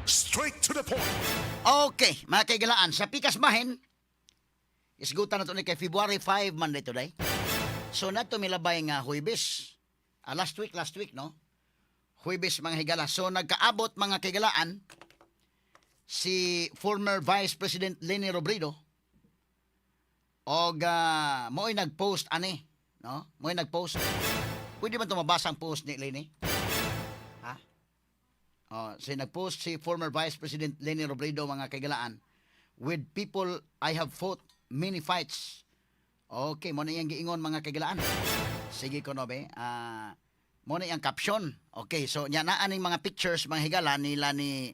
Straight to the point. Okay, mga kaigalaan, sa pikas bahin, isgutan na ito ni kay February 5, Monday today. So na ito milabay nga Huwebes. Last week, no? Huwebes, mga higala. So nagkaabot, mga kaigalaan, si former Vice President Leni Robredo og mo'y nag-post, ani, no? Mo'y nag-post. Pwede ba ito mabasa ang post ni Leni? Ha? So nag-post si former Vice President Leni Robredo, mga kaigalaan, with people I have fought many fights. Okay, mo na iyang giingon, mga kaigalaan. Sige ko, no, be. Mo na iyang caption. Okay, so niya na aning mga pictures, mga higala, nila ni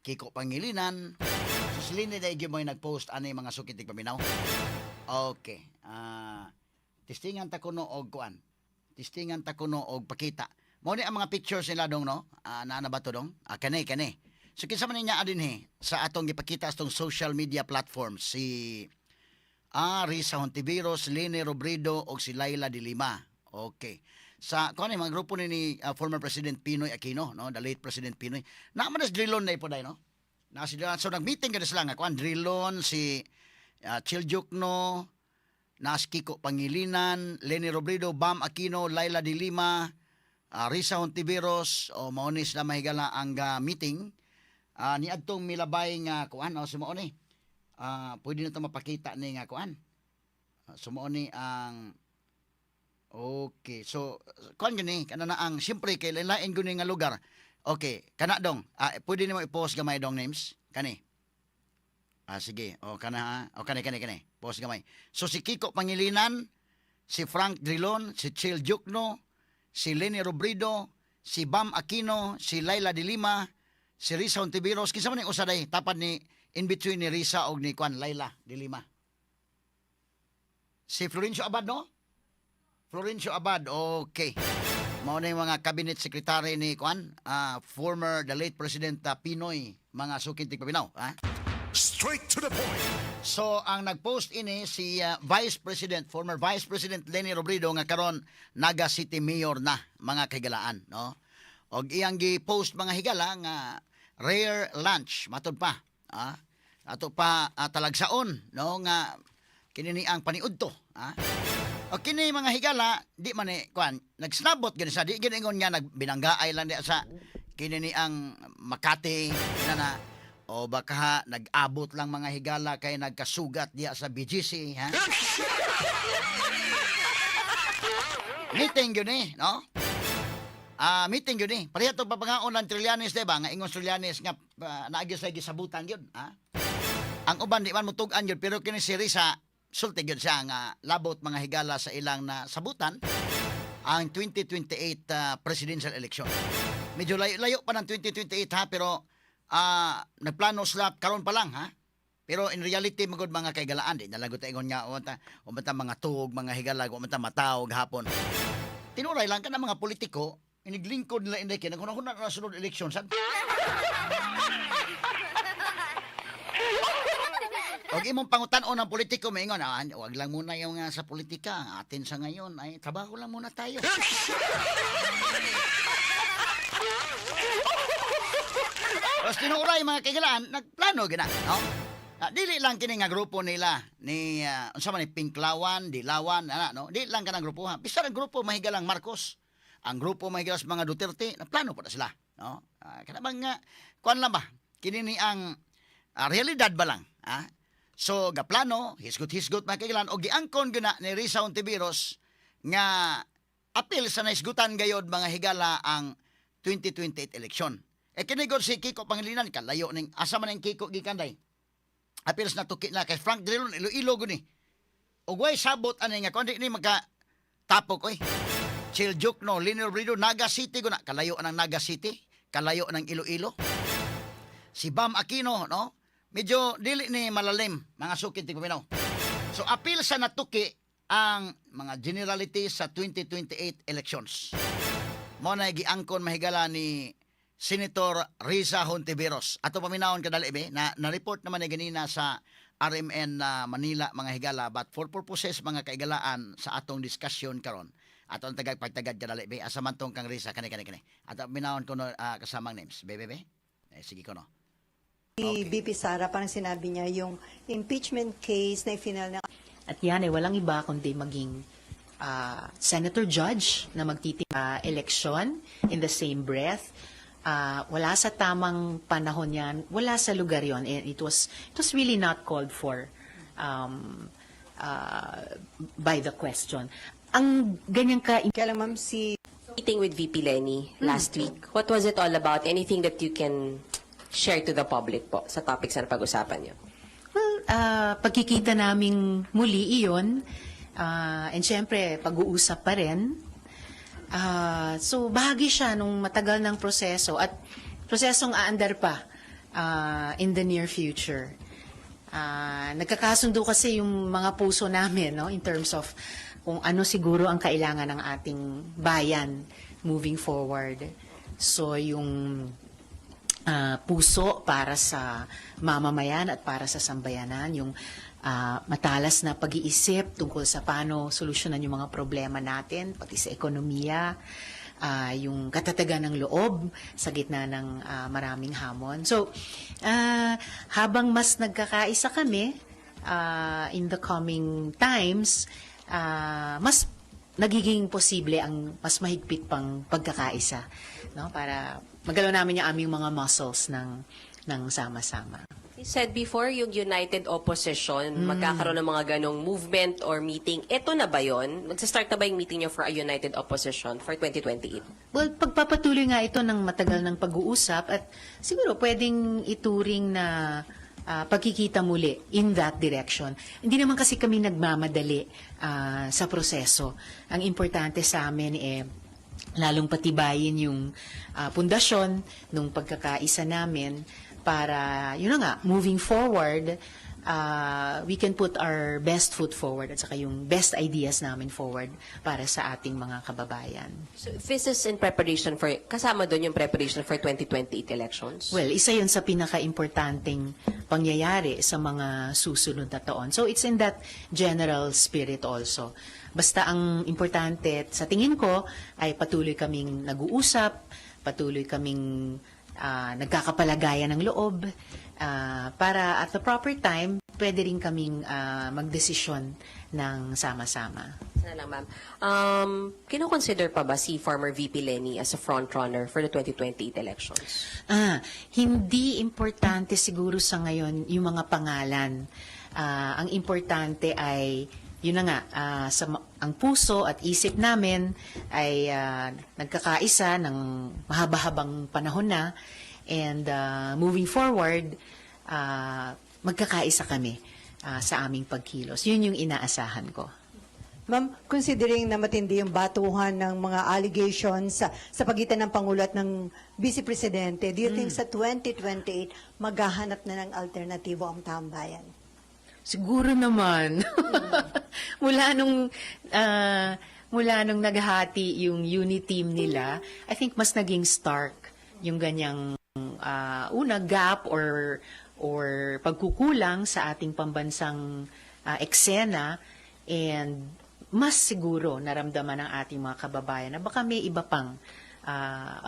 Kiko Pangilinan. So si Lini dahil mo yung nag-post ano yung mga sukitig paminaw. Okay. Tistingan ta kuno og kuan. Tistingan ta kuno og pakita. Mo ni ang mga pictures nila dong, no? Naana ba to dong? Kani. So kinsa man niya adin sa atong gipakita sa atong social media platforms, si Risa Hontiveros, Leni Robredo og si Laila de Lima. Okay. Sa kuan mga grupo ni former President Pinoy Aquino, no? The late President Pinoy. Naman as drilon na ipo no? Na sila, so nag-meeting kada sila nga kuan drilon si Chiljukno, Nas Kiko Pangilinan, Leni Robredo, Bam Aquino, Laila de Lima, Risa Hontiveros, o maonis na mahigala ang meeting. Ni adtong milabay nga kuan, o sumo ni. Pwede na ito mapakita ni nga kuan. Sumo ni ang okay. So kuan gani kana na ang siyempre kay lain guni nga lugar. Okay, kana dong. Pwede nimo i-post gamay dong names kani. Sige. O kana o kani. Post gamay. So si Kiko Pangilinan, si Frank Drilon, si Chil Jukno, si Leni Robredo, si Bam Aquino, si Laila de Lima, si Risa Hontiveros, kinsa man ning usaday tapad ni in between ni Risa og ni kuan Laila de Lima. Si Florencio Abad, no? Florencio Abad, okay. Mao na yung mga cabinet secretary ni kuan, former the late President Pinoy, mga sukintig paminaw, ha? Straight to the point. So ang nag-post ini si former Vice President Leni Robredo nga karon Naga City Mayor na, mga kaigalaan, no? Og iyang gi-post, mga higala, nga rare lunch matud pa, ato pa talagsaon, no, nga kini ang paniudto, o kini, mga higala, di man kuan nagsnabot gani sa di gani ingon nga nagbinanggaay lang di sa kini ang Makati na o baka nag-abot lang, mga higala, kay nagkasugat diya sa BGC, ha? Meeting yun no? Meeting yun Pareha itong papangaon ng Trillanes, diba? Nga ingon Trillanes nga naagis lagi sa butan yun, ha? Ang uban di man mutugan yun, pero kini si Risa, sulti yun siya nga labot, mga higala, sa ilang na sabutan ang 2028 presidential election. Medyo layo pa ng 2028, ha? Pero nagplano sila karon pa lang, ha? Pero in reality, magod, mga kaigalaan, di nalagot ingon nga umanta mga tug, mga higala, umanta matawag hapon. Tinuray lang ka ng mga politiko, iniglingkod nila inday kaya naghunahuna na sunod eleksyon, sad. Og imong pangutan-on ng politiko, maingon, wag lang muna yung sa politika, ang atin sa ngayon ay trabaho lang muna tayo. Tapos tinuray, mga kaigalaan, nagplano gina, no? Dili lang kini nga grupo nila ni unsa man ni Pinklawan, Dilawan, no? Dili lang kanang grupo, ha. Bisa ang grupo mahigalang Marcos, ang grupo mahigalang sa mga Duterte, nagplano pa na sila, no? Kana bang kuan lang ba? Kini ni ang realidad ba lang, ha? So gaplano, hisgot-hisgot, mga kaigalaan, og giangkon gina ni Risa Hontiveros nga apil sa naisgutan gayod, mga higala, ang 2028 election. Kinigod si Kiko Pangilinan, kalayo ning asa man ang Kiko gikanday. Apilas na tuki na kay Frank Drilon, Iloilo guni. Og way sabot ani nga kundi ni magka tapok oy. Chiljukno, Leni Robredo, Naga City guna, kalayo ng Naga City, kalayo ng Iloilo. Si Bam Aquino, no? Medyo dili ni malalim, mga sukit ti paminaw. So apil sa natuki ang mga generalities sa 2028 elections. Mo na giangkon, mahigala, ni Senator Risa Hontiveros. Ato paminawon kadali na na-report naman ni ganina sa RMN Manila, mga higala, but for purposes, mga kaigalaan, sa atong discussion karon, Ato ang tagag pagtagad ka dali be asa man tong kang Risa kani. Ato minawon ko no kasamang names. Be. Sige ko no. Si BP Sara, parang sinabi niya yung impeachment case na final na At yan ay walang iba kundi maging senator judge na election in the same breath. Wala sa tamang panahon yan, wala sa lugar yon. And it was really not called for by the question. Ang ganyang kaya lang ma'am si Meeting with VP Lenny last week. What was it all about? Anything that you can share to the public po sa topics na pag-usapan niyo? Well, pagkikita naming muli iyon, and syempre, pag-uusap pa rin. So, bahagi siya nung matagal ng proseso at prosesong aandar pa in the near future. Nagkakasundo kasi yung mga puso namin, no, in terms of kung ano siguro ang kailangan ng ating bayan moving forward. So, yung puso para sa mamamayan at para sa sambayanan, yung matalas na pag-iisip tungkol sa paano solusyonan yung mga problema natin, pati sa ekonomiya, yung katatagan ng loob sa gitna ng maraming hamon. So, habang mas nagkakaisa kami in the coming times, mas nagiging posible ang mas mahigpit pang pagkakaisa, no, para magalaw namin yung aming mga muscles ng sama-sama. You said before, yung United Opposition, magkakaroon ng mga ganong movement or meeting. Ito na ba yun? Magsastart na ba yung meeting nyo for a United Opposition for 2028? Well, pagpapatuloy nga ito ng matagal ng pag-uusap at siguro pwedeng ituring na pagkikita muli in that direction. Hindi naman kasi kami nagmamadali sa proseso. Ang importante sa amin lalong patibayin yung pundasyon nung pagkakaisa namin para, yun na nga, moving forward, we can put our best foot forward at saka yung best ideas namin forward para sa ating mga kababayan. So, this is in preparation for, kasama doon yung preparation for 2028 elections? Well, isa yun sa pinaka-importanting pangyayari sa mga susunod na taon. So, it's in that general spirit also. Basta ang importante, sa tingin ko, ay patuloy kaming nag-uusap, patuloy kaming nagkakapalagayan ng loob, para at the proper time, pwede rin kaming magdesisyon ng sama-sama. Sana lang, ma'am. Kino-consider pa ba si former VP Lenny as a frontrunner for the 2028 elections? Hindi importante siguro sa ngayon yung mga pangalan. Ang importante ay yun na nga, ang puso at isip namin ay nagkakaisa ng mahaba-habang panahon na, and moving forward, magkakaisa kami sa aming pagkilos. Yun yung inaasahan ko. ma'am, considering na matindi yung batuhan ng mga allegations sa pagitan ng Pangulo at ng Vice Presidente, do you think sa 2028 maghahanap na ng alternatibo ang tambayan? Siguro naman. mula nung naghati yung unit team nila, I think mas naging stark yung ganyang gap or pagkukulang sa ating pambansang eksena, and mas siguro naramdaman ng ating mga kababayan na baka may iba pang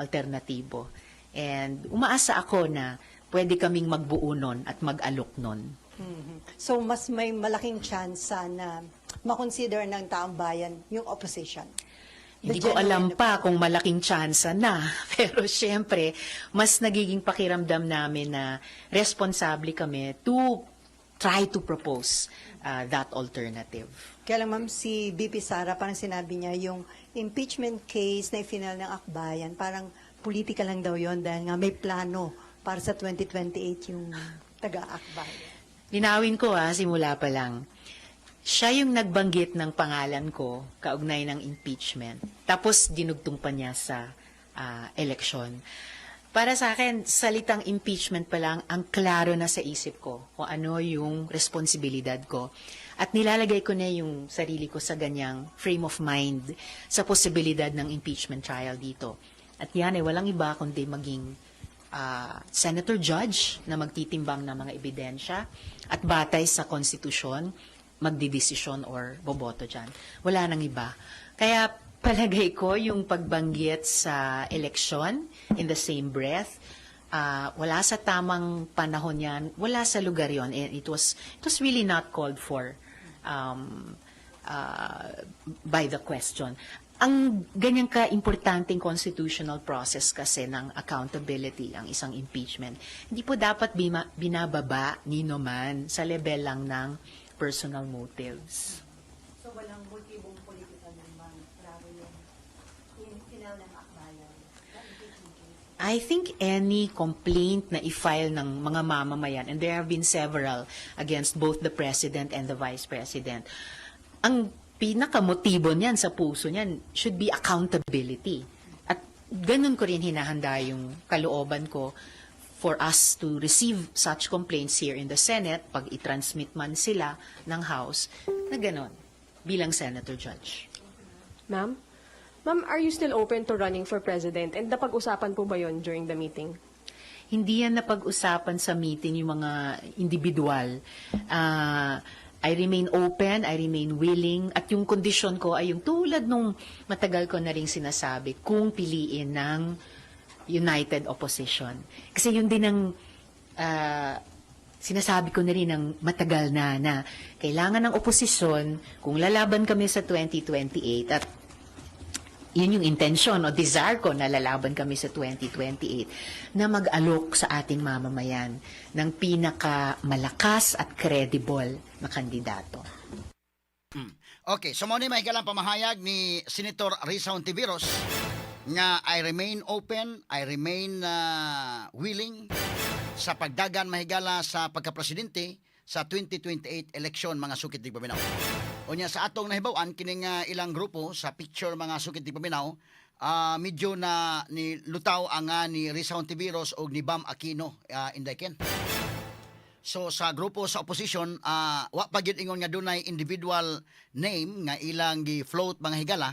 alternatibo. And umaasa ako na pwede kaming magbuo nun at mag-alok nun. So, mas may malaking chance na makonsider ng taong bayan yung opposition. Hindi ko alam pa kung malaking tsansa na. Pero syempre, mas nagiging pakiramdam namin na responsable kami to try to propose that alternative. Kaya lang ma'am, si BP Sara, parang sinabi niya yung impeachment case na final ng akbayan, parang politika lang daw yon dahil nga may plano para sa 2028 yung taga-akbayan. Linawin ko simula pa lang. Siya yung nagbanggit ng pangalan ko kaugnay ng impeachment. Tapos dinugtong pa niya sa eleksyon. Para sa akin, salitang impeachment pa lang ang klaro na sa isip ko kung ano yung responsibilidad ko. At nilalagay ko na yung sarili ko sa ganyang frame of mind sa posibilidad ng impeachment trial dito. At yan ay walang iba kundi maging senator judge na magtitimbang ng mga ebidensya at batay sa konstitusyon, magdidesisyon or boboto dyan. Wala nang iba. Kaya Palagay ko yung pagbanggit sa eleksyon in the same breath, wala sa tamang panahon yan, wala sa lugar yon. It was really not called for by the question. Ang ganyang ka-importanting constitutional process kasi ng accountability, ang isang impeachment, hindi po dapat binababa ni man sa level lang ng personal motives. So walang motibong political naman, klaro yung final ng akbayan. I think any complaint na i-file ng mga mamamayan, and there have been several against both the President and the Vice President, ang pinakamotibo niyan sa puso niyan should be accountability. At ganun ko rin hinahanda yung kalooban ko for us to receive such complaints here in the Senate, pag i-transmit man sila ng House, na ganun, bilang Senator Judge. Ma'am? Ma'am, are you still open to running for president? And napag-usapan po ba yon during the meeting? Hindi yan napag-usapan sa meeting yung mga individual. I remain open, I remain willing, at yung kondisyon ko ay yung tulad nung matagal ko na ring sinasabi, kung piliin ng united opposition. Kasi yun din ang sinasabi ko na rin ng matagal na kailangan ng oposisyon kung lalaban kami sa 2028 at yun yung intention o desire ko na lalaban kami sa 2028 na mag-alok sa ating mamamayan ng pinakamalakas at credible na kandidato. Okay, so muna may galang pamahayag ni Senator Risa Hontiveros nga I remain open, I remain willing sa pagdagan mahigala sa pagkapresidente sa 2028 election mga sukit di paminaw. Unya sa atong nahibawan kining ilang grupo sa picture mga sukit di paminaw, medyo na ni lutaw ang ni Risa Hontiveros o ni Bam Aquino Indayken. So sa grupo sa opposition, wa pa gyud ingon nga dunay individual name nga ilang gi-float mga higala.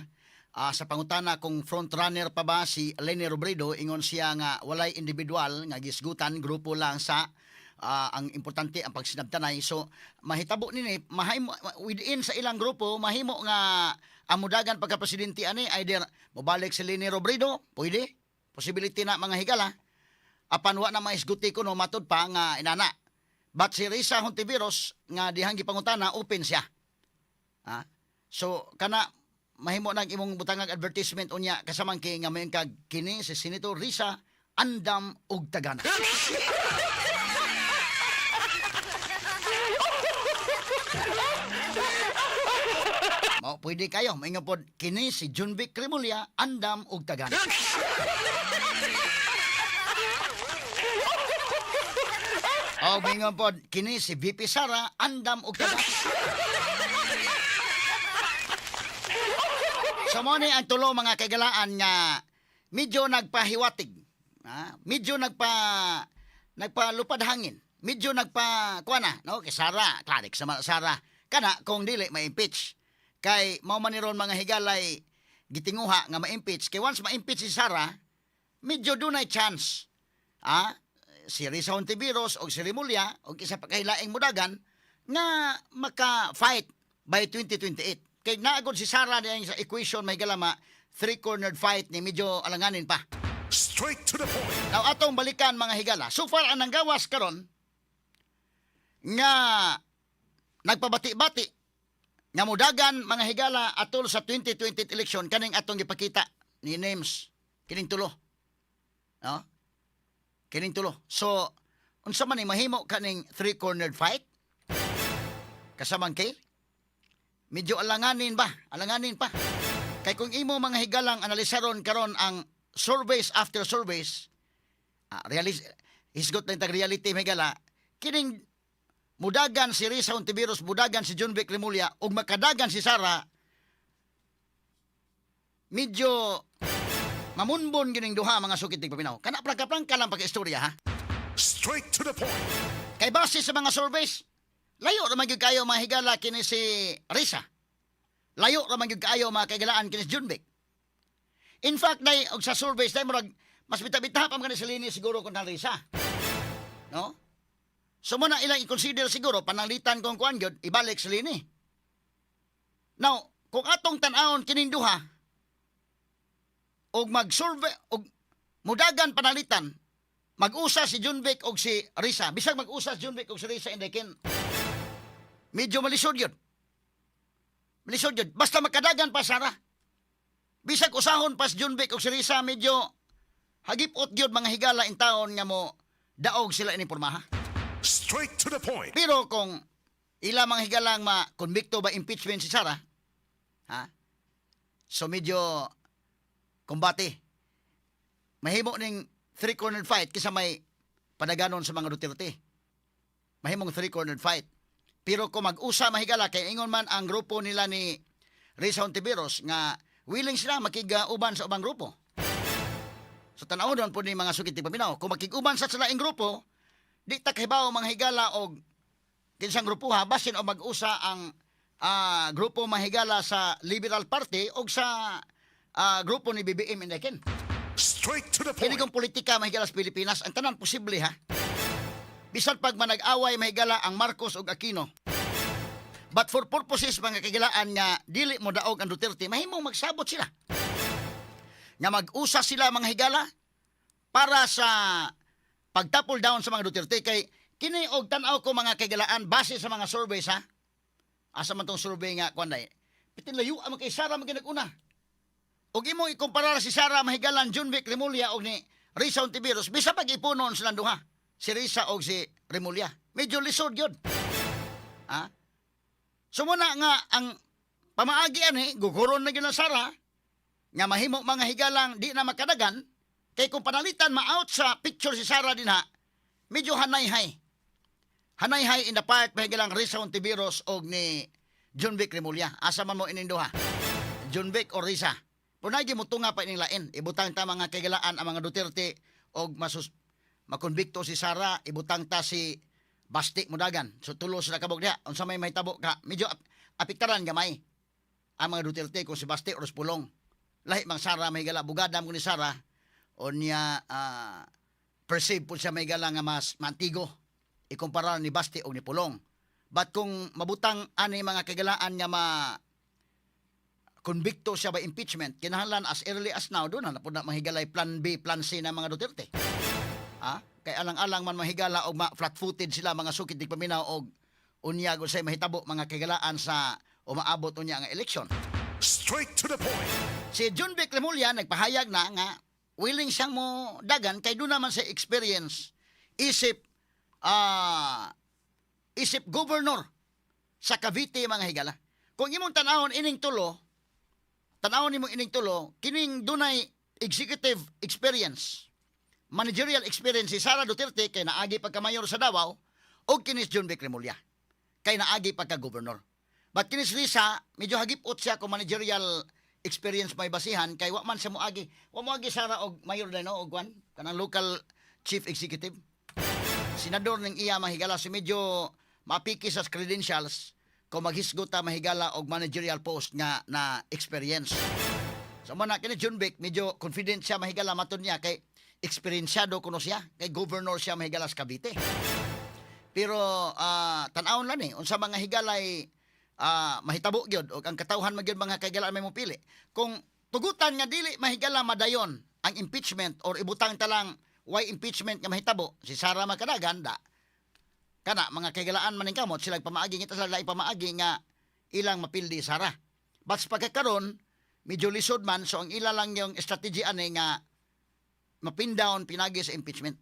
Sa pangutana kung frontrunner pa ba si Leni Robredo, ingon siya nga walay individual nga gisgutan, grupo lang sa ang importante ang pagsinabtanay. So mahitabo nini mahimo within sa ilang grupo mahimo nga amudagan pagka-presidente ani either mobalik si Leni Robredo, pwede, possibility na mga higala. Apan wa na maisguti ko no matud pa nga inana. But si Risa Hontiveros nga dihang gipangutana open siya. So kana mahimo nang imong butangag advertisement unya kasamang kay nga mayon kag kini si Senator Risa andam og tagana. Mao pwede kayo maingon pod kini si Junvic Remulla andam og tagana. O maingon pod kini si VP Sara andam og tagana. So mo ni ang tulo mga kagalaan nga medyo nagpahiwatig. Medyo nagpalupad hangin. Medyo kuana no kay Sara, klarik sa Sara. Kana kung dili ma-impeach. Kay mao man ni ron mga higalay gitinguha nga ma-impeach. Kay once ma-impeach si Sara, medyo dunay chance. Si Risa Hontiveros o si Remulla o isa pa kahilaing mudagan nga maka-fight by 2028. Kay naagod si Sara diyan sa equation may galama three-cornered fight ni medyo alanganin pa. Straight to the point. Now atong balikan mga higala. So far ang nanggawas karon nga nagpabati-bati nga mudagan mga higala atol sa 2020 election kaning atong gipakita ni names kining tulo. No? Kining tulo. So unsa man ni mahimo kaning three-cornered fight? Kasamang kay medyo alanganin pa. Kay kung imo mga higalang analisaron karon ang surveys after surveys, hisgot na itag reality higala, kining mudagan si Risa Hontiveros, mudagan si Junvic Remulla, ug makadagan si Sara, medyo mamunbon gining duha mga sukit tig paminaw. Kana prangka-prangka lang pag-istorya ha. Straight to the point. Kay base sa mga surveys, layo ra man gyud kayo mga higala kini si Risa. Layo ra man gyud kayo mga kagalaan kini si Junvic. In fact, dai og sa surveys dai murag mas bita-bita pa man si Leni siguro kun Risa. No? So mo na ilang i-consider siguro pananglitan kung kuan gyud ibalik si Leni. Now, kung atong tan-awon kining duha, og mag-survey og mudagan panalitan, mag-usa si Junvic og si Risa. Bisag mag-usa si Junvic og si Risa indikin. Medyo malisod yun. Malisod yun. Basta magkadagan pa Sara. Bisag usahon pa si Junvic og si Risa, medyo hagipot yun mga higala in taon nga mo daog sila inimpormaha. Straight to the point. Pero kung ila mga higalang ma-convicto ba impeachment si Sara, ha? So medyo kumbate. Mahimo ning three-cornered fight kisa may padaganon sa mga Duterte. Mahimong three-cornered fight. Pero kung mag-usa mahigala kay ingon man ang grupo nila ni Risa Hontiveros nga willing sila makig-uban sa ubang grupo. So tanawon po ni mga sukit ti paminaw, kung makig-uban sa sila ing grupo, di ta kahibaw mga higala og kinsang grupo ha, basin o mag-usa ang grupo mahigala sa Liberal Party o sa grupo ni BBM Indekin. Straight to the Kini point. kong politika mahigala sa Pilipinas, ang tanan posible ha. Bisan pag manag-away mahigala ang Marcos ug Aquino. But for purposes mga kagilaan nga dili mo daog ang Duterte, mahimong magsabot sila. Nga mag-usa sila mga higala para sa pagtapol down sa mga Duterte kay kini og tan-aw ko mga kagilaan base sa mga surveys ha. Asa man tong survey nga kuanday. Pitin layo ang kay Sara maginag-una. Og imo ikumpara si Sara mahigalan Junvic Remulla og ni Risa Hontiveros, bisa pag ipunon silang duha. Si Risa og si Remulla. Medyo lisod yun. Ha? So muna nga ang pamaagi ani guguron na gyud ang Sara nga mahimo mga higalang di na makadagan kay kung panalitan ma-out sa picture si Sara din ha. Medyo hanay-hay. Hanay-hay in the part mahigalang Risa Hontiveros og ni Junvic Remulla. Asa man mo ining duha? Junvic o Risa? Punagi mo tunga pa ining lain. Ibutang ta mga kagalaan ang mga Duterte og makonbikto si Sara, ibutang ta si Basti Mudagan. So tulo sila kabog diha. Unsa may mahitabo ka, medyo apiktaran gamay ang mga Duterte kung si Basti o Pulong. Lahi mang Sara may gala bugadam ko ni Sara o niya perceive po siya may gala nga mas mantigo ikumpara ni Basti o ni Pulong. But kung mabutang ani mga kagalaan nga konbikto siya by impeachment, kinahanglan as early as now, doon na po na mahigalay plan B, plan C na mga Duterte. Kay alang-alang man mahigala o flat-footed sila mga sukit di paminaw og unya go say mahitabo mga kagalaan sa umaabot unya ang eleksyon. Straight to the point. Si Junvic Remulla nagpahayag na nga willing siyang mo dagan kay doon naman sa experience isip governor sa Cavite mga higala. Kung imong tanawon ining tulo, kining dunay executive experience, managerial experience si Sara Duterte kay naagi pagka-mayor sa Davao o kinis Junvic Remulla kay naagi pagka-governor. But kinis Risa, medyo hagipot siya kung managerial experience may basihan kay wa man siya moagi. Wa moagi Sara og mayor din no og kanang local chief executive. Senador ning iya mahigala si medyo mapiki sa credentials kung maghisgot ta mahigala og managerial post nga na experience. So man kini Junvic medyo confident siya mahigala matud niya kay eksperyensyado kuno siya kay governor siya mahigala sa Cavite. Pero tan-awon lang unsa mga higalay mahitabo gyud og ang katawhan magyud mga kagala may mopili. Kung tugutan nga dili mahigala madayon ang impeachment or ibutang talang why impeachment nga mahitabo si Sara makadagan da kana mga kagalaan maning kamot sila pamaagi ngita sila pamaagi nga ilang mapildi Sara. But sa pagkakaron medyo lisod man so ang ila lang yung strategy ani nga mapindown pinagi sa impeachment.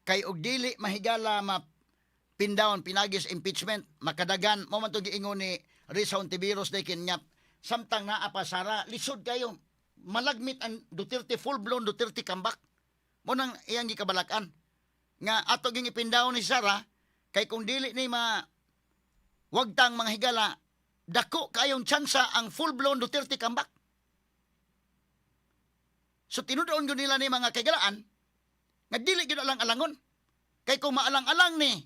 Kay og dili mahigala mapindown pinagi sa impeachment makadagan mo man to giingon ni Risa Hontiveros dikin nga samtang naa pa Sara lisod kayo malagmit ang Duterte full blown Duterte comeback. Mo nang iyang gikabalakan nga ato ging ipindown ni Sara kay kung dili ni wagtang mga higala dako kayong tsansa ang full blown Duterte comeback. So tinudoon gyud nila ni mga kagalaan nga dili gyud lang alangon. Kay kung maalang-alang ni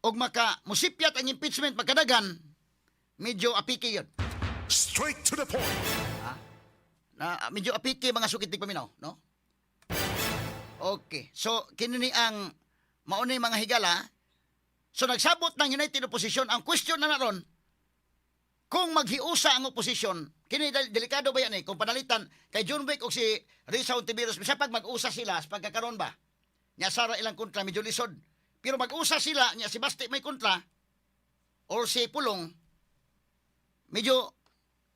og maka musipyat ang impeachment magkadagan medyo apiki yun. Straight to the point. Medyo apiki mga sukitig paminaw, no? Okay. So kini ni ang maunay mga higala. So nagsabot ng United Opposition ang question na naron kung maghiusa ang oposisyon Kini delikado ba yan eh? Kung panalitan kay John Wick o si Risa Ontiveros, sa pag mag-usa sila, sa pagkakaroon ba? Nya Sara ilang kontra, medyo lisod. Pero mag-usa sila, nya si Basti may kontra, or si Pulong, medyo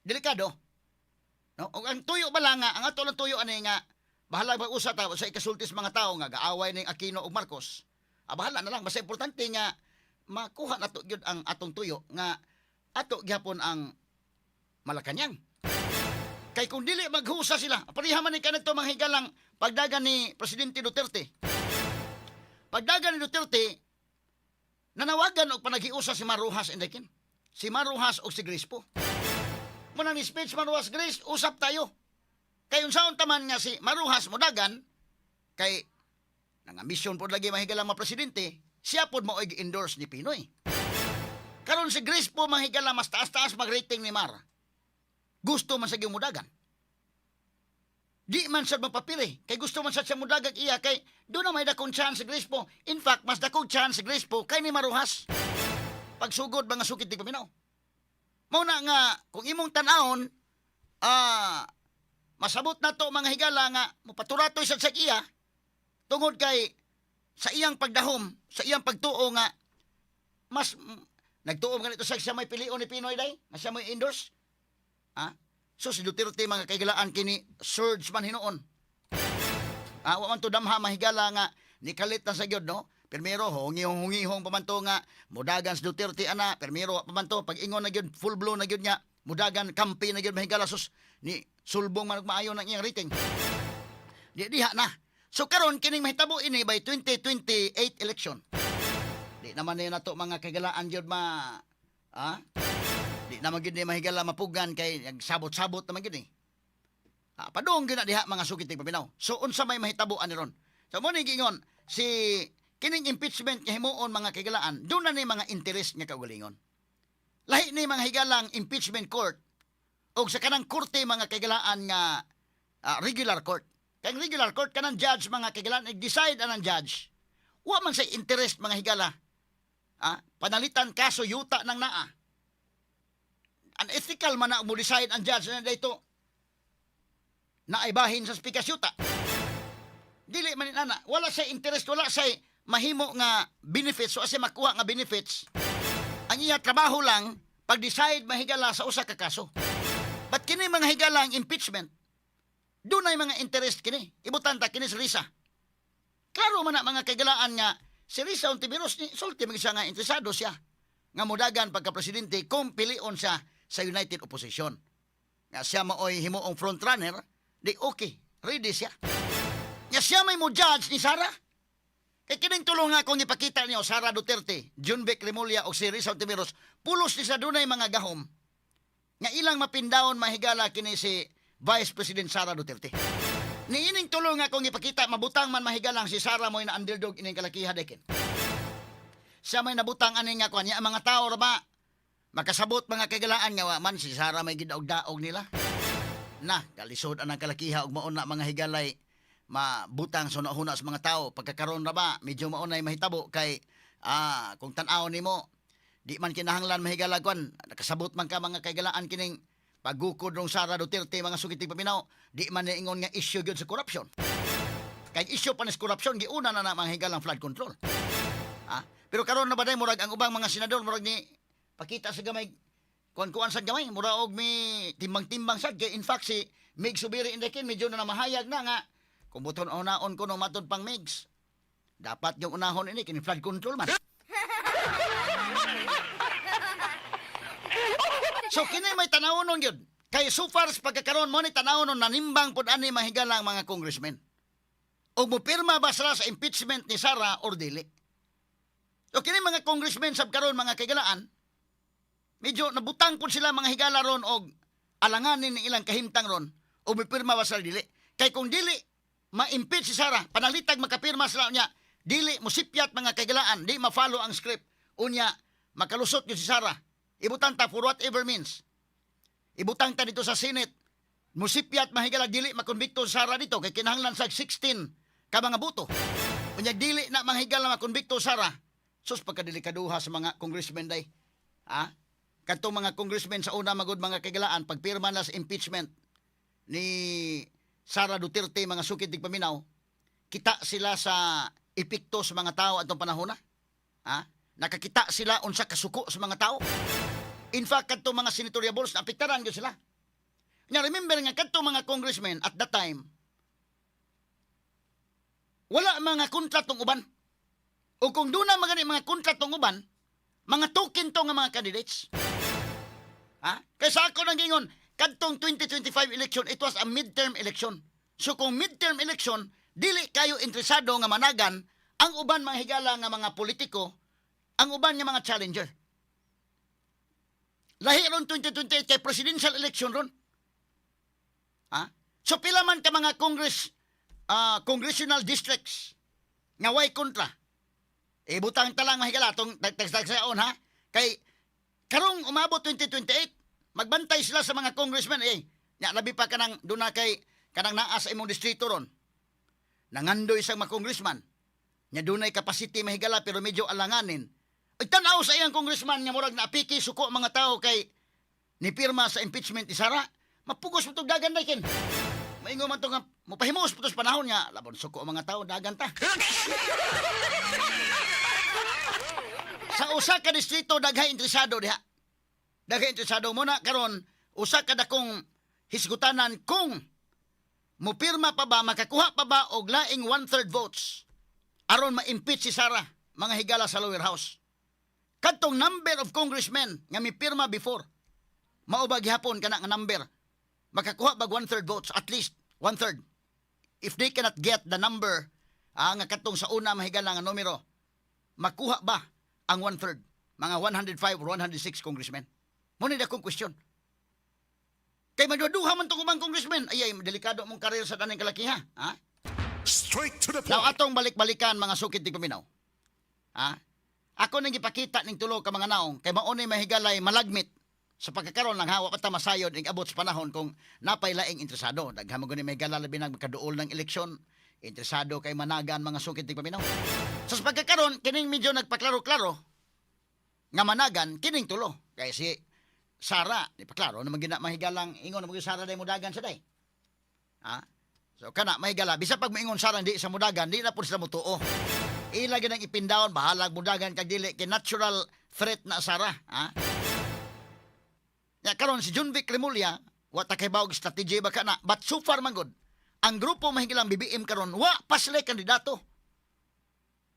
delikado. No? O ang tuyo ba lang nga, ang ato lang tuyo ano nga, bahala mag-usa ta sa ikasultis mga tao nga, gaaway ng Aquino o Marcos. Bahala na lang, basta importante nga, makuha na to yun ang atong tuyo, nga ato gyapon ang Malacanang. Kay kung dili maghusa sila, parihaman ni kanito mga higalang pagdagan ni Presidente Duterte. Pagdagan ni Duterte, nanawagan og panaghiusa si Maruhas Enriquin. Si Maruhas o si Grispo. Muna ni speech Maruhas Gris, usap tayo. Kay unsaon taman nga si Maruhas modagan, kay nangambisyon po lagi mahigalang mga presidente, siya po mo endorse ni Pinoy. Karon si Grispo mahigalang mas taas-taas mag-rating ni Mar. Gusto man sa mudagan. Di man siya mapapili. Kay gusto man siya mudagan iya. Kay doon na may dakong chance si Grispo. In fact, mas dakong chance si Grispo kay ni Maruhas. Pagsugod mga sukit di paminaw. Mauna nga, kung imong tanahon, masabot na to mga higala nga, mupaturatoy sa iya, tungod kay sa iyang pagdahom, sa iyang pagtuo nga, mas nagtuo nga nito sa may pilion ni Pinoy day, nga siya may endorse. So si Duterte mga kaigalaan kini surge man hinoon. Wa man to damha mahigala nga ni kalit na sa gyud no. Primero hungihong pamanto nga mudagan si Duterte ana, primero pamanto pag ingon na gyud full blow na gyud nya, mudagan kampi na gyud mahigala sus ni sulbong man maayo ng iyang rating. Diha na. So karon kining mahitabo ini by 2028 election. Di naman na nato mga kaigalaan gyud di naman gid ni mahigala mapugan kay nagsabot-sabot naman gid ni. Padung gyud na diha mga sukit paminaw. So unsa may mahitabo ani ron? So mo ni gingon si kining impeachment nga himuon mga kaigalaan, doon na ni mga interest nga kaugalingon. Lahi ni mga higalang impeachment court o sa kanang korte mga kaigalaan nga regular court. Kay regular court kanang judge mga kaigalaan nag-decide anang judge. Wa man sa interest mga higala. Panalitan kaso yuta ng naa. Unethical man na mo decide ang judge na dito naaibahin sa speaker yuta. Dili man ana, wala sa interest, wala sa mahimo nga benefits o asa makuha nga benefits. Ang iya trabaho lang pag-decide mahigala sa usa ka kaso. But kini mga higalang impeachment, doon ay mga interest kini. Ibutan ta kini si Risa. Klaro man na mga kaigalaan nga si Risa Ontiveros ni sulti man siya nga interesado siya nga mudagan pagka-presidente kung pilion siya sa United Opposition. Nga siya maoy himuong frontrunner, di okay, ready siya. Nga siya may mo judge ni Sara. Kay kining tulong nga kung ipakita niyo Sara Duterte, John Vic Remulla o si Risa Ontiveros, pulos ni sa dunay mga gahom nga ilang mapindawon mahigala kini si Vice President Sara Duterte. Niining tulong nga kung ipakita mabutang man mahigalang si Sara mo'y na underdog ining kalakiha dekin. Siya may nabutang ani nga kuan niya mga tao ra ba makasabot mga kagalaan nga wa man si Sara may gidaog-daog nila. Na kalisod anang kalakiha og mauna mga higalay mabutang sa huna sa mga tao pagkakaroon ra ba medyo maunay mahitabo kay kung tan-aw nimo di man kinahanglan mahigala kuan nakasabot man ka mga kagalaan kining paggukod rong Sara Duterte mga sukitig paminaw di man niingon nga issue gyud sa corruption. Kay issue pa ni corruption giuna na mga higalang flood control. Pero karon na ba day murag ang ubang mga senador murag ni pakita sa gamay kuan-kuan sa gamay mura og mi timbang-timbang sad kay in fact si Mig Subiri Enriquin medyo na mahayag na nga kung buton unaon ko no matod pang Migs dapat yung unahon ini kini flood control man. So kini may tanawon gyud kay so far sa pagkakaroon mo ni tanawon nanimbang pud ani mahigalang mga congressmen og mopirma ba sila sa impeachment ni Sara or dili. So kini mga congressmen sab karon mga kaigalaan medyo nabutang pud sila mga higala ron og alanganin ni ilang kahimtang ron o mipirma ba sila dili. Kay kung dili ma-impeach si Sara panalitag makapirma sila niya dili musipyat mga kaigalaan di ma-follow ang script unya makalusot gyud si Sara. Ibutang ta for whatever means. Ibutang ta dito sa Senate. Musipyat mahigala dili makonbikto si Sara dito kay kinahanglan sa 16 ka mga boto. Unya dili na mahigala makonbikto si Sara. Sus pagkadilikaduha sa mga congressmen day. kadtong mga congressmen sa una magud mga kagalaan pagpirma na sa impeachment ni Sara Duterte mga sukid tig paminaw, kita sila sa epekto sa mga tao atong panahon na. Ha? Nakakita sila unsa kasuko sa mga tao. In fact, kadtong mga senatoriables naapektaran gyud sila. Nya remember nga kadtong mga congressmen at that time wala mga kontratong uban. O kung doon na mga kontratong uban, mga token to nga mga candidates. Ha? Kaysa ako nang gingon, kadtong 2025 election, it was a midterm election. So kung midterm election, dili kayo interesado nga managan ang uban mga higala nga mga politiko, ang uban nga mga challenger. Lahi ron 2028 kay presidential election ron. Ha? So pila man ka mga congressional districts nga way kontra. Butang talang mahigala tong tagsaon ha. Kay karong umabot 2028, magbantay sila sa mga congressmen nya labi pa kanang duna kay kanang naa sa imong distrito ron. Nangandoy isang mga congressman. Nya dunay capacity mahigala pero medyo alanganin. Ay tan-aw sa iyang congressman nga murag naapiki suko mga tao kay ni pirma sa impeachment ni Sara. Mapugos mo itong dagan na kin. Maingo man ito nga, mupahimos po ito sa panahon nga, labon suko mga tao, dagan ta. Sa usa ka distrito, daghay interesado diha. Daghay interesado muna, karon usa ka dakong hisgutanan kung mupirma pa ba, makakuha pa ba og laing 1/3 votes aron ma-impeach si Sara, mga higala sa lower house. Kadtong number of congressmen nga mipirma before, maubag hapon kana nga number, makakuha bag 1/3 votes, at least 1/3. If they cannot get the number, nga katong sa una mahigala nga numero, makuha ba ang 1/3? Mga 105 or 106 congressmen. Muna na akong question. Kay maduduha man itong ubang congressmen, ay delikado mong karir sa daning kalakiha. Ha? Straight to the Now, point. atong balik-balikan mga sukid tig paminaw. Ha? Ako nang ipakita ning tulo ka mga naong, kay maunay mahigalay malagmit sa pagkakaroon ng hawa pata masayod ing abot sa panahon kung napay laing interesado. Daghang mo gani may galalabi ng magkaduol ng eleksyon, interesado kay managan mga sukid tig paminaw. So, sa pagkakaroon kining medyo nagpaklaro-klaro nga managan kining tulo. Kay si Sara, di pa klaro na magina mahigalang ingon mo Sara day mudagan sa day. Ha? So kana mahigala bisa pag moingon Sara di sa mudagan, di na pud sila mutuo. Ilagi nang ipindawon bahalag mudagan kag dili kay natural threat na Sara, ha? Ya karon si Junvic Remulla, wa ta kay bawog strategy ba kana, but so far man good. Ang grupo mahigalang BBM karon wa pa sila kandidato.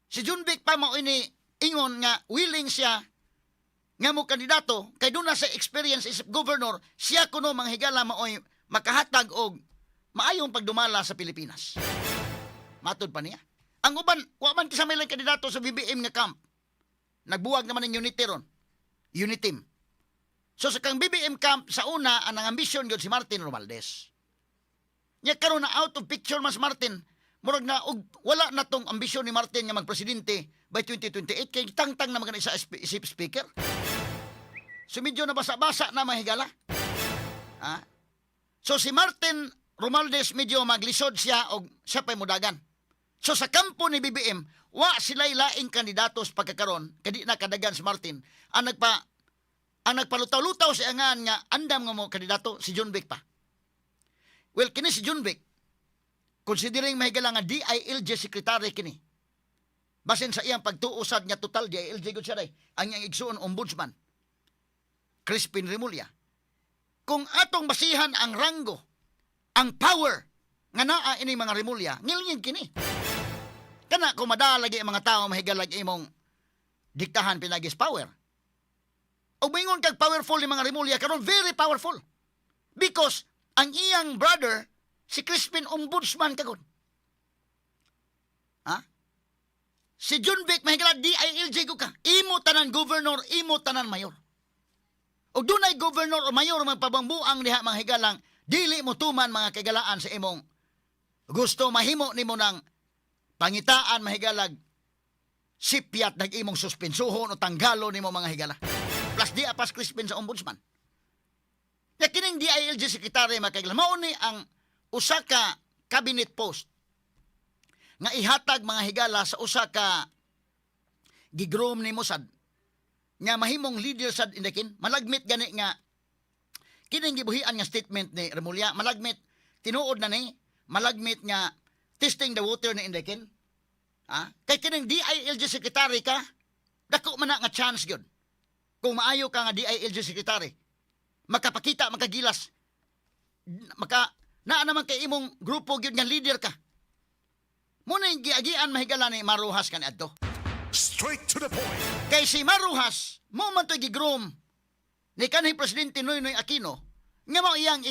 Si Junvic pa mao ini ingon nga willing siya nga mo kandidato kay doon na sa experience isip governor siya kuno manghigala maoy makahatag og maayong pagdumala sa Pilipinas. Matud pa niya. Ang uban wa man kisama lang kandidato sa BBM nga camp. Nagbuwag naman ng unity ron. Uniteam. So sa kang BBM camp sa una ang ambisyon gyud si Martin Romualdez. Nya karon na out of picture mas Martin. Murag na og wala na tong ambisyon ni Martin nga magpresidente by 2028 kay tangtang na magana sa isip speaker. So medyo na basa-basa na mahigala. Ha? So si Martin Romualdez medyo maglisod siya og siya pa'y mudagan. So sa kampo ni BBM, wa sila'y laing kandidato sa pagkakaroon, kadi na kadagan si Martin, ang nagpalutaw-lutaw si angan nga andam nga mo kandidato si Junvic pa. Well, kini si Junvic, considering mahigala nga DILG secretary kini. Basin sa iyang pagtuusad nga total DILG gud siya day, ang iyang igsuon ombudsman. Crispin Remulla. Kung atong basihan ang ranggo, ang power nga naa ini mga Remulla, ngilingin kini. Kana kung madalagi ang mga tao mahigalag imong diktahan pinagis power. O mingon kag powerful ni mga Remulla karon very powerful. Because ang iyang brother si Crispin ombudsman kagod. Ha? Si Junvic mahigalag DILG ko ka. Imo tanan governor, imo tanan mayor. O dunay governor o mayor magpabambuang diha mga higalang dili mo tuman mga kagalaan sa imong gusto mahimo nimo ng pangitaan mahigalag sipyat nag imong suspensuhon o tanggalo nimo mga higala. Plus di apas Crispin sa ombudsman. Ya kining DILG secretary mga kagalang mao ni ang usa ka cabinet post nga ihatag mga higala sa usa ka gigrom ni Mossad nga mahimong leader sa Indakin, malagmit gani nga kining gibuhian nga statement ni Remulla, malagmit tinuod na ni, malagmit nga testing the water ni Indakin. Kay kining DILG secretary ka, dako man na nga chance gyud. Kung maayo ka nga DILG secretary, makapakita, makagilas, naa naman kay imong grupo gyud nga leader ka. Muna yung giagian mahigala ni Maruhas ka ni adto. Straight to the point. Kay si Maruhas, mo man to'y gigroom ni kanhi Presidente Noynoy Aquino, nga mo iyang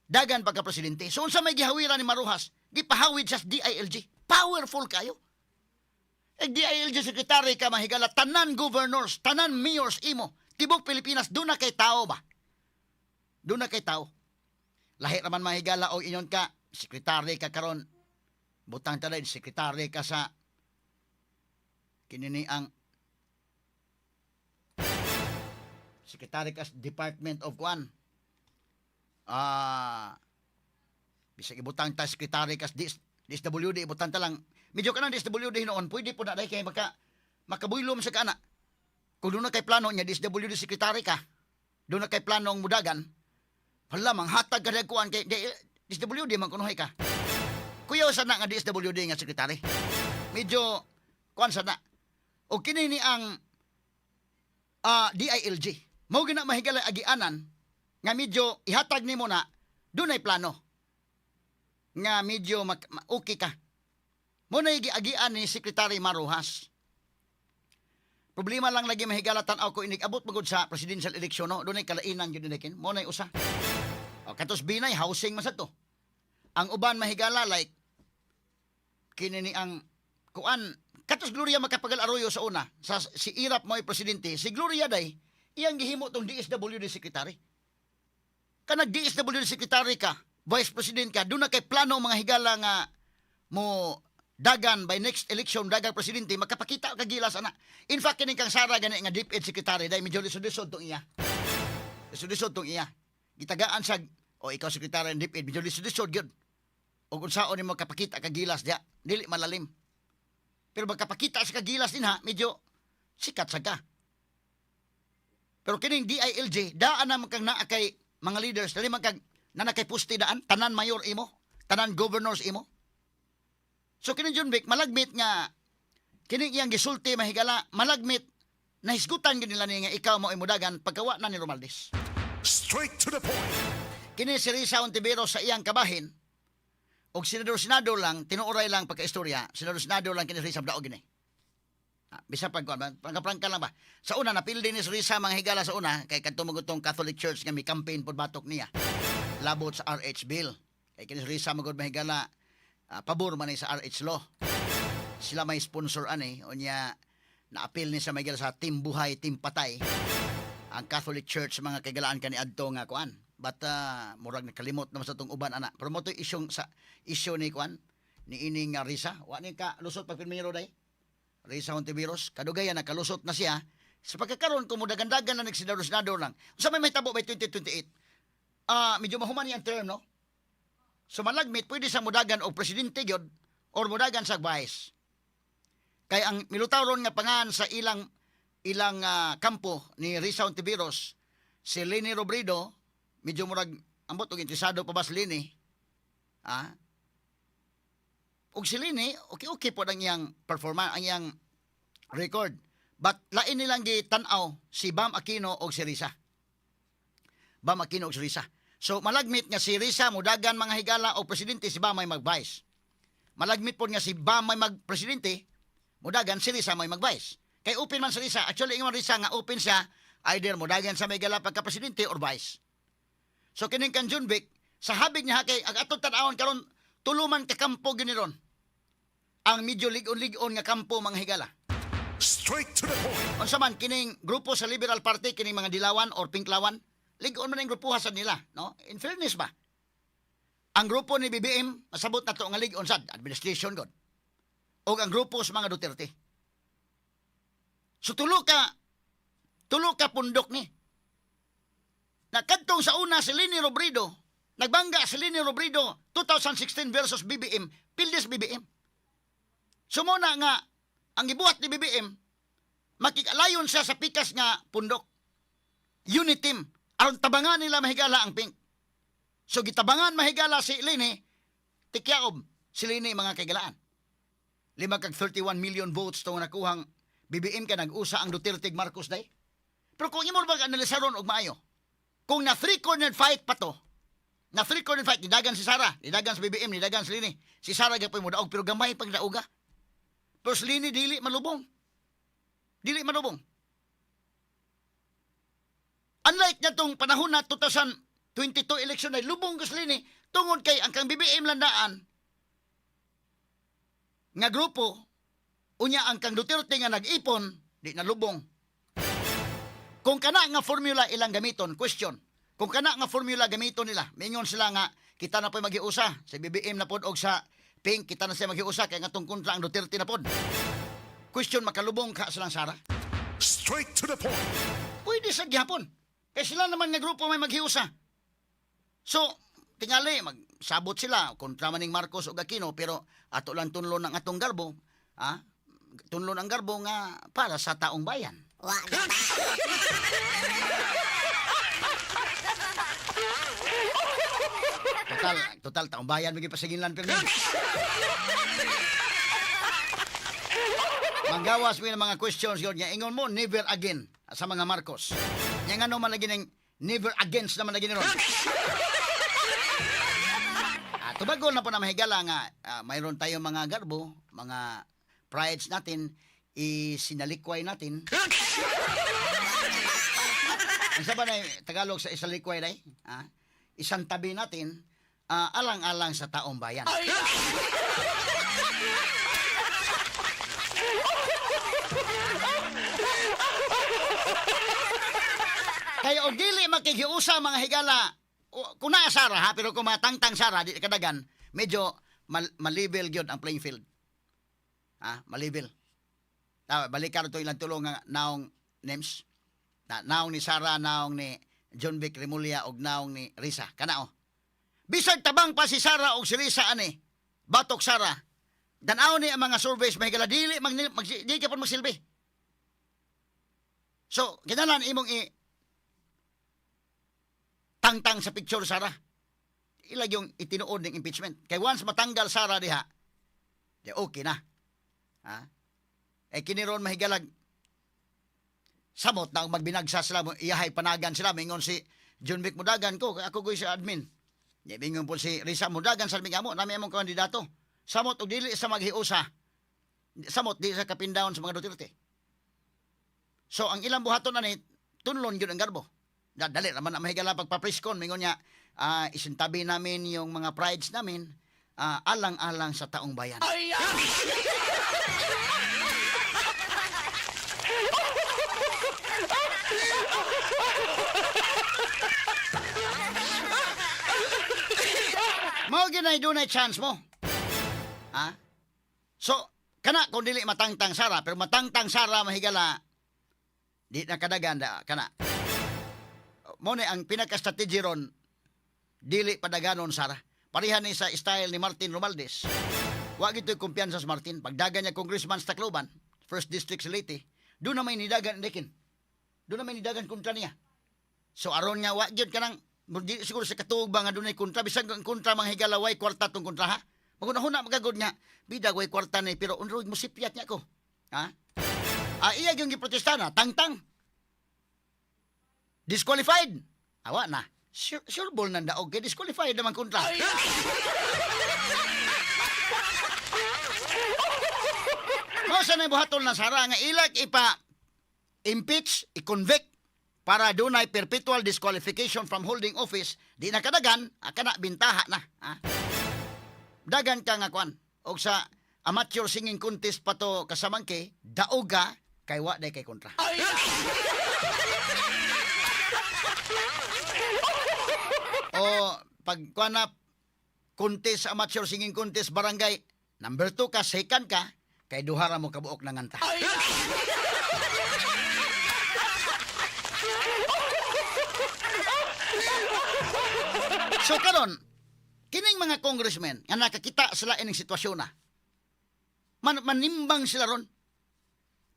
dagan pagka-presidente. So, unsa may gihawiran ni Maruhas, gipahawid sa DILG. Powerful kayo. DILG secretary ka mahigala, tanan governors, tanan mayors imo, tibok Pilipinas, doon na kay tao ba? Doon na kay tao. Lahi raman mahigala o inyon ka, secretary ka karon, butang talay, secretary ka sa kinini ang secretary ka sa Department of Kwan. Bisag ibutang ta secretary ka sa DSWD, ibutang ta lang. Medyo ka ng DSWD noon, pwede po na dahil kayo makabuylom sa kana. Kung doon na kay plano niya, DSWD secretary ka, doon na kay planong mudagan, palamang hatag ka kuan kay DSWD man kunuhay ka. Kuya sa na nga DSWD nga secretary. Medyo kuan sa na. O kinini ang DILG. Mao gina mahigala agianan nga medyo ihatag nimo na dunay plano. Nga medyo okay ka. Mo na agian ni Secretary Maruhas. Problema lang lagi mahigala tan-aw ko inig abot magud sa presidential election no, dunay kalainan gyud dikin. Mo na usa. O katos binay housing man sa to. Ang uban mahigala like kinini ang kuan katos Gloria Macapagal Arroyo sa una sa si Irap mo'y presidente, si Gloria day iyang gihimo tong DSWD secretary. Kanag DSWD secretary ka, vice president ka, doon na kay plano mga higala nga mo dagan by next election dagang presidente makapakita ka gilas ana. In fact kining kang Sara gani nga DepEd secretary day medyo lisod-lisod tong iya. Lisod-lisod tong iya. Gitagaan sa ikaw secretary ng DepEd medyo lisod-lisod gyud. O kung saan nimo kapakita ka gilas dia, dili malalim. Pero magkapakita sa kagilas din ha, medyo sikat sa ka. Pero kining DILG, daan naman kang naa kay mga leaders, dali man kang nanakay pusti daan, tanan mayor imo, tanan governors imo. So kining John Vic, malagmit nga, kining iyang gisulti mahigala, malagmit, nahisgutan nila ni nga ikaw mo imudagan pagkawa na ni Romualdez. Straight to the point. Kini si Risa Ontiveros sa iyang kabahin, og senador lang, tinuuray lang pagka-istorya, senador lang kini Risa daog gini. Bisa pagkaprangka lang ba? Sa una, napildi ni Risa mga higala sa una, kay kantumugutong Catholic Church nga may campaign pod batok niya. Labot sa RH bill. Kay kini Risa magod mahigala, pabor man sa RH law. Sila may sponsor ani, unya naapil ni sa mahigala sa Team Buhay, Team Patay. Ang Catholic Church mga kagalaan kani adto nga kuan. But murag nakalimot naman sa tong uban ana. Pero mo to issue ni kuan ni ining Risa. Wa ni ka lusot pag pirmiro day. Risa Ontiveros, kadugayan nakalusot na siya. Sa pagkakaroon kung mudagandagan na nagsinador-sinador lang. Sa may tabo by 2028. Medyo mahuman yung term, no? So malagmit, pwede sa mudagan o presidente gyud or mudagan sa vice. Kaya ang milutawron nga pangan sa ilang kampo ni Risa Ontiveros, si Leni Robredo, medyo murag ambot og interesado pa ba si Leni? Og si Leni, okay po ang iyang performance, ang iyang record. But lain nilang gitanaw si Bam Aquino og si Risa. Bam Aquino og si Risa. So malagmit nga si Risa mudagan mga higala o presidente, si Bam may mag-vice. Malagmit po nga si Bam may mag-presidente, mudagan si Risa may mag-vice. Kay open man si Risa. Actually, ingon Risa nga open siya, either mudagan sa may gala pagka-presidente or vice. So kining kan John Vic, sa habig niya kay ang atong tan-awon karon tuluman ka kampo giniron. Ang medyo ligon-ligon nga kampo mga higala. Straight to the point. Unsa man kining grupo sa Liberal Party, kining mga dilawan or pinklawan, ligon man ang grupo hasad nila, no? In fairness ba? Ang grupo ni BBM, masabot na to nga ligon sad, administration god. O ang grupo sa mga Duterte. So tulo ka pundok ni. Nakadtong sa una si Leni Robredo, nagbangga si Leni Robredo 2016 versus BBM, pildes BBM. Sumuna nga ang gibuhat ni BBM makikalayon siya sa pikas nga pundok. Unit team. Aron tabangan nila mahigala ang pink. So gitabangan mahigala si Lini, tikyaob si Lini mga kaigalaan. 31 million votes tong nakuhang BBM ka nag-usa ang Duterte Marcos day. Pero kung imo ba analisaron og maayo, kung na three-cornered fight pa to, na three-cornered fight, nidagan si Sara, nidagan si BBM, nidagan si Lini. Si Sara gapoy mo daog pero gamay pag dauga. Pero si Lini dili malubong. Dili malubong. Unlike na tong panahon na 2022 election ay lubong ko si Lini tungod kay ang kang BBM landaan nga grupo unya ang kang Duterte nga nag-ipon di na lubong. Kung kana nga formula ilang gamiton, question. Kung kana nga formula gamiton nila, mingon sila nga kita na po maghiusa sa BBM na pod og sa Pink kita na siya maghiusa kay nga tong kontra ang Duterte na pod. Question, makalubong ka silang Sara? Straight to the point. Pwede sa gyapon. Kaya sila naman nga grupo may maghiusa. So, tingali, magsabot sila kontra maning Marcos o Aquino, pero ato lang tunlon ang atong garbo, tunlon ang garbo nga para sa taong bayan. Total taong bayan maging pasiginlan pero manggawas mo ng mga questions yun. Ingon mo, never again sa mga Marcos. Yang ano man lagi ng never against naman lagi ni ron. Tubagol na po na mahigala nga mayroon tayong mga garbo, mga prides natin, isinalikway natin. Ang sabi na Tagalog sa isalikway na isang tabi natin, alang-alang sa taong bayan. Kaya o dili makikiusa mga higala, kung naa Sara pero kung matangtang Sara, di kadagan, medyo malibel gyud ang playing field. Malibel. Balikan ito ilang tulong nga naong names. Naong ni Sara, naong ni John Vic Remulla, og naong ni Risa. Kanao. Bisag tabang pa si Sara og si Risa ani, batok Sara. Danaw ni ang mga surveys mahigala, dili ka pa magsilbi. So, kinalan imong tangtang sa picture Sara. Ilag yung itinuod ng impeachment. Kay once matanggal Sara diha, di okay na. Kiniron mahigalag samot na magbinagsa sila, iyahay panagan sila. Mingon si John Vic Mudagan ko, ako ko si admin. Mingon po si Risa Mudagan sa amo, nami among kandidato. Samot og dili sa maghiusa. Samot di sa kapindown sa mga Duterte. So ang ilang buhaton na ni tunlon gyud ang garbo. Dali naman na mahigala pagpapriskon. Mingon niya, isintabi namin yung mga prides namin, alang-alang sa taong bayan. Mao ginay dunay chance mo. So, kana kung dili matangtang Sara, pero matangtang Sara mahigala, di na kadagan kana. Mo ni ang pinaka-strategy ron, dili padaganon Sara. Parihan ni sa style ni Martin Romualdez. Wa gito'y kumpiyansa sa Martin. Pagdagan niya Congressman sa Tacloban, 1st District sa Leyte, doon na may nidagan Dekin. Doon na may nidagan kontra niya. So aron niya, wa gyud kanang siguro sa katuog ba nga doon ay kontra. Bisag ang kontra mga higalaway, kwarta tong kontra ha. Magunahuna magagod niya, bidag way kwarta na pero unroy mo sipyat niya ko. Iya yung giprotesta na, tangtang. Disqualified. Awa na. Sure ball nang daog kay disqualified naman kontra. Mao na buhaton na Sara nga ilag impeach, i-convict para dunay perpetual disqualification from holding office, di na kadagan, kana bintaha na. Dagan ka nga kwan. Og sa amateur singing contest pa to kasamang kay, daog ka, kay wa day kay kontra. O pag kwan na contest, amateur singing contest barangay, number 2 ka, second ka, kay duhara mo kabuok na nganta. So karon, kining mga congressmen nga nakakita sila ining sitwasyon na. Manimbang sila ron.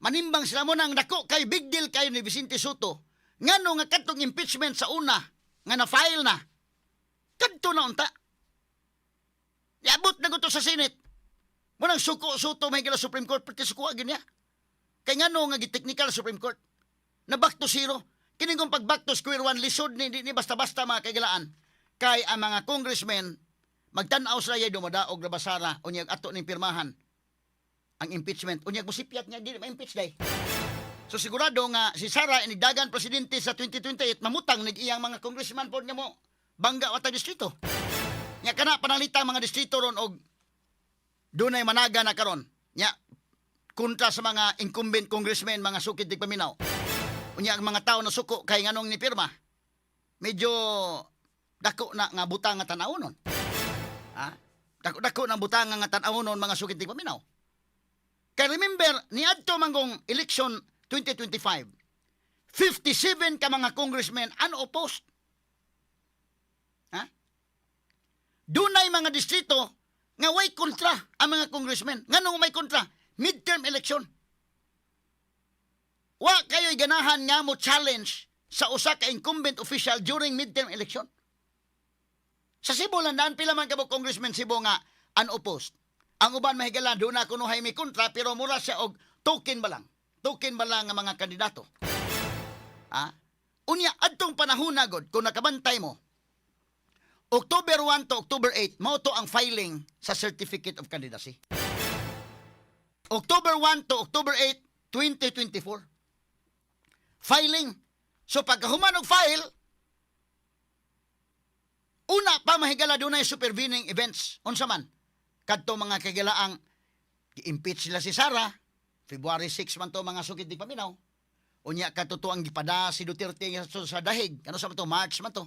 manimbang sila mo nang dako kay big deal kayo ni Vicente Soto. Ngano nga katong impeachment sa una nga na-file na. Kadto na unta. Iabot na ko to sa Senate. Munang suko Soto may gila Supreme Court pati suko agin niya. Kay ngano nga giteknikal sa Supreme Court. Na back to zero. Kining kung pag back to square one lisod ni basta-basta mga kaigalaan. Kay ang mga congressmen magtan-aw sila yay dumadaog na basara unyag ato ning pirmahan ang impeachment. Unyag musipyat niya dili ma-impeach day. So sigurado nga si Sara inigdagan presidente sa 2028 mamutang nig iyang mga congressman pod nga mo bangga wata distrito. Nya kana panalita mga distrito ron og dunay managa na karon. Nya kontra sa mga incumbent congressmen mga sukid dig paminaw. Unya ang mga tao na suko kay nganong ni pirma. Medyo dako na nga butang nga tan-awon. Ha? Dako na butang nga tan-awon mga sukid dig paminaw. Kay remember ni adto manggong election 2025. 57 ka mga congressmen unopposed. Ha? Dunay mga distrito nga way kontra ang mga congressmen. Nganong may kontra? Midterm election. Wa kayo'y ganahan nga mo challenge sa usa ka incumbent official during midterm election. Sa Cebu landaan pila man kabog congressman Cebu nga unopposed. Ang uban mahigala doon na kuno hay may kontra pero mura siya og token ba lang. Token ba lang nga mga kandidato. Ha? Unya adtong panahon na god kung nakabantay mo. October 1 to October 8 mao to ang filing sa Certificate of Candidacy. October 1 to October 8, 2024. Filing. So pagkahuman og file, una pa mahigala dunay supervening events. Unsa man? Kadto mga kagalaang gi-impeach sila si Sara, February 6 man to mga sukid di paminaw. Unya kadto ang gipada si Duterte sa dahig. Ano sa man to? March man to.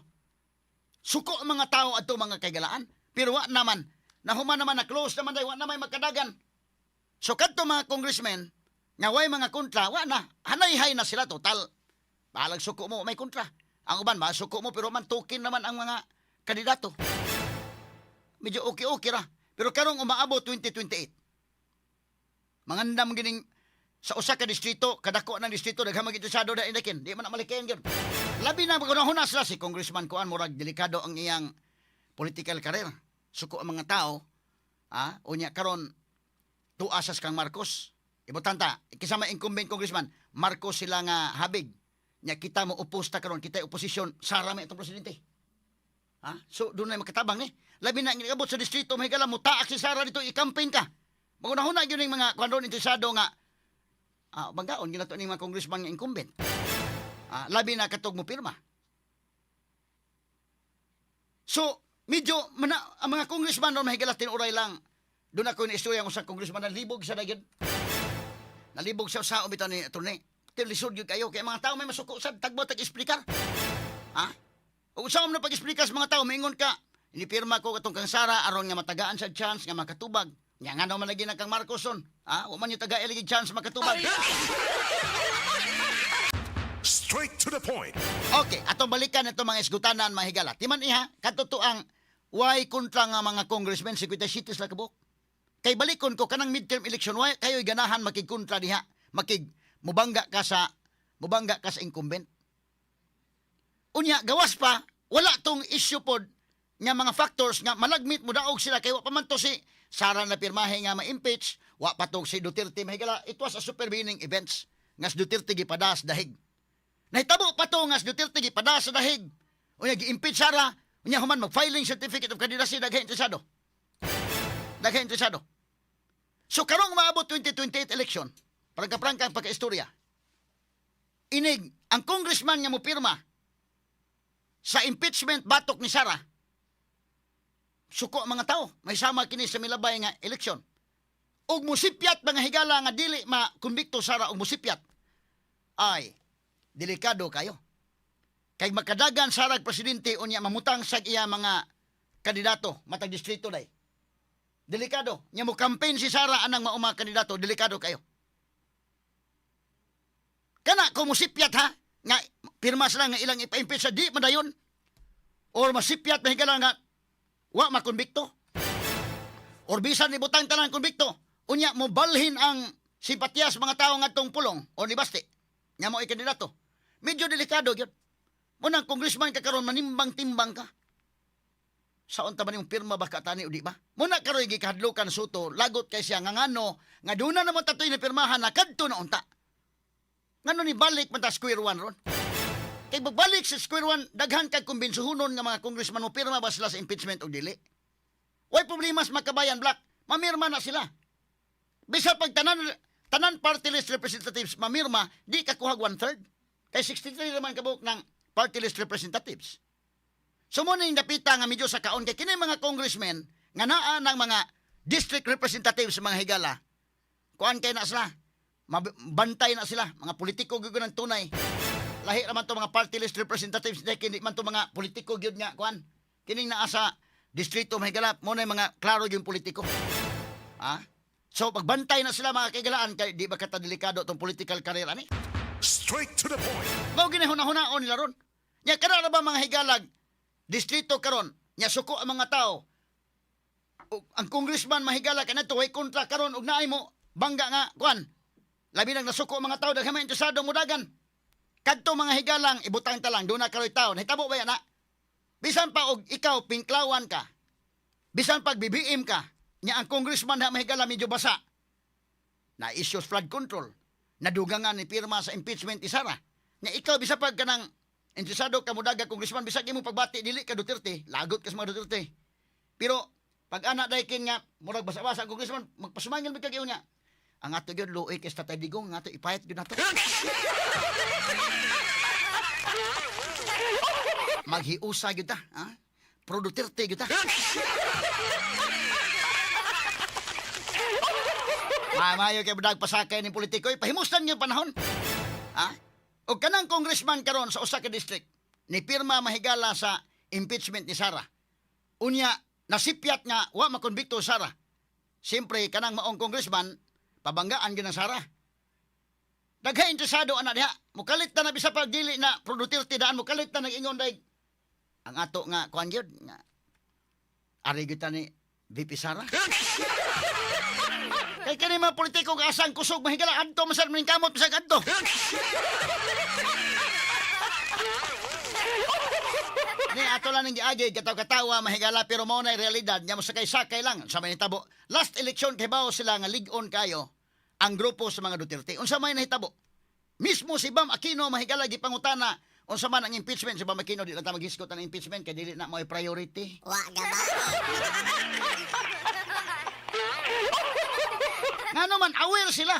Suko ang mga tao adto mga kagalaan. Pero wa naman. Nahuman naman na close naman day wa na may magkadagan. So kadto mga congressmen nga way mga kontra, wa na. Hanay-hay na sila total. Balag suko mo may kontra. Ang uban ba suko mo pero man token naman ang mga kandidato. Medyo okay ra. Pero karong umaabot 2028. Mangandam gining sa usa ka distrito, kadako ng distrito daghang magitusado na inakin. Di man na malikayan gyud. Labi na pagkunahuna sila si Congressman Kuan murag delikado ang iyang political career. Suko ang mga tao, unya karon tuasas kang Marcos. Ibutanta, kisama incumbent congressman, Marcos sila nga habig. Nya kita mo oposta karon, kita oposisyon, Sara may itong presidente. Ha? So doon na makatabang Labi na ngabot sa distrito, may kala mo taak si Sara dito, i-campaign ka. Magunahuna yun yung mga kwan doon interesado nga, banggaon, ginato ni mga congressman nga incumbent. Labi na katog mo pirma. So, medyo, ang mga congressman doon, mahigala tinuray lang. Doon ako yung istorya ng isang congressman, nalibog siya na yun. Nalibog siya sa ubitan ni Atty. Lisod yun kayo, kaya mga tao may masuko sa tagbo, tag-explicar. Kung saan mo na pag-explicar sa mga tao, maingon ka, inipirma ko katong kang Sara, aron nga matagaan sa chance nga makatubag. Nga nga naman lagi na kang Marcoson. Human yung taga-iligid chance makatubag. Straight to the point. Okay, atong balikan ito mga isgutanan, mga higala. Timan iha, katotoang why kontra nga mga congressmen, 57 la kabuk. Kay balikon ko, kanang midterm election, why kayo'y ganahan makigkontra diha, mubangga ka sa incumbent. Unya, gawas pa, wala tong issue pod nga mga factors nga malagmit mo daog sila kay wa pa man to si Sara na pirmahe nga ma-impeach, wa pa to si Duterte mahigala. It was a supervening events nga si Duterte gipadas dahig. Nahitabo pa to nga si Duterte gipadas sa dahig. Unya gi-impeach Sara, unya human mag-filing certificate of candidacy daghan interesado. So karong maabot 2028 election, prangka-prangka ang pagka-istorya. Inig ang congressman nga mo pirma sa impeachment batok ni Sara. Suko ang mga tao, may sama kini sa milabay nga eleksyon. Og musipyat mga higala nga dili makonbikto Sara og musipyat. Ay, delikado kayo. Kay makadagan Sara presidente unya mamutang sa iya mga kandidato matag distrito day. Delikado. Nya mo campaign si Sara anang mao mga kandidato, delikado kayo. Kana kung musipyat nga pirma sila nga ilang ipa-impeach sa di madayon. Or masipyat na higala nga wa makonbikto. Or bisan ni butang tanan konbikto. Unya mo balhin ang simpatiyas mga tao nga tong pulong o ni Basti. Nga mo ikandidato. Medyo delikado gyud. Munang congressman ka karon manimbang-timbang ka. Saon ta man yung pirma ba katani o di ba? Muna karoy gikahadlukan suto, lagot kay siya nga ngano, nga duna naman tatoy na pirmahan na kadto na unta. Ngano ni balik man ta square one ron? Kay magbalik sa square one, daghan kag kumbinsuhunon nga mga congressman mo pirma ba sila sa impeachment o dili? Way problema sa makabayan black, mamirma na sila. Bisa pag tanan party list representatives mamirma, di kakuhag 1/3. Kay 63 naman kabuk ng party list representatives. So mo ning napita nga medyo sa kaon kay kini mga congressmen nga naa ng mga district representatives sa mga higala. Kuan kay na sila. Bantay na sila, mga politiko gyud ng tunay. Lahi naman to mga party list representatives, kini man to mga politiko gyud nga kuan. Kining naa sa distrito mahigala mo na mga klaro yung politiko. Ha? So pagbantay na sila mga kaigalaan kay di ba katadelikado tong political career ani? Straight to the point. Mao ginahuna-hunaon nila ron. Nya kada ra ba mga higalag distrito karon, nya suko ang mga tao. Ang congressman mahigala kanato way kontra karon ug naay mo bangga nga kuan. Labi nang nasuko ang mga tao daghan man interesado mudagan. Kadto mga higalang ibutang ta lang do na karoy taon. Hitabo ba yan na? Bisan pa og ikaw pinklawan ka. Bisan pag BBM ka, nya ang congressman na mahigala medyo basa. Na issues flood control. Nadugangan ni pirma sa impeachment ni Sara. Nya ikaw bisa pag kanang interesado ka mudaga congressman bisag imo pagbati dili ka Duterte, lagot ka sa mga Duterte. Pero pag ana daykin nga murag basa-basa ang congressman magpasumangil mi kag niya. Ang ato gyud luoy kay Tatay Digong, ang ato ipayat gyud nato. Maghiusa gyud ta, ha? Pro Duterte gyud ta. Mayo kay budag pasakay ni politiko, pahimustan yung panahon. Ha? O kanang congressman karon sa usa ka district ni pirma mahigala sa impeachment ni Sara. Unya nasipyat nga wa makonbikto Sara. Siyempre kanang maong congressman pabanggaan gyud ang Sara. Daghay interesado ana diha. Mukalit ta na bisa pag dili na Pro Duterte daan mukalit ta nag-ingon day. Ang ato nga kuan gyud nga ari gyud ta ni VP Sara. Kay kani mga politiko nga asang kusog mahigala adto masad maning kamot bisag adto. Ni ato lang ning giagi kataw-katawa mahigala pero mao na realidad nya mo sakay-sakay lang sa may nitabo. Last election kay bao sila nga lig-on kayo ang grupo sa mga Duterte. Unsa may nahitabo? Mismo si Bam Aquino mahigala gipangutana unsa man ang impeachment si Bam Aquino di lang ta maghiskot ang impeachment kay dili na mo priority. Wa gaba. Nga naman, aware sila.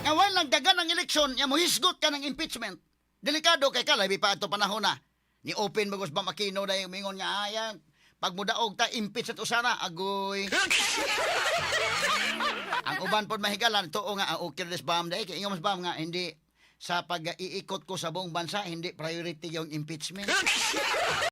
Nga walang dagan ng eleksyon, nga muhisgot ka ng impeachment. Delikado kay ka, labi pa ito panahon na. Ni Open Bagos Bam Aquino na yung mingon nga, ayan, pag mudaog ta, impeach at usara, agoy. Ang uban po mahigalan, too nga, okay res Bam, dahil kaya mas Bam nga, hindi, sa pag-iikot ko sa buong bansa, hindi priority yung impeachment.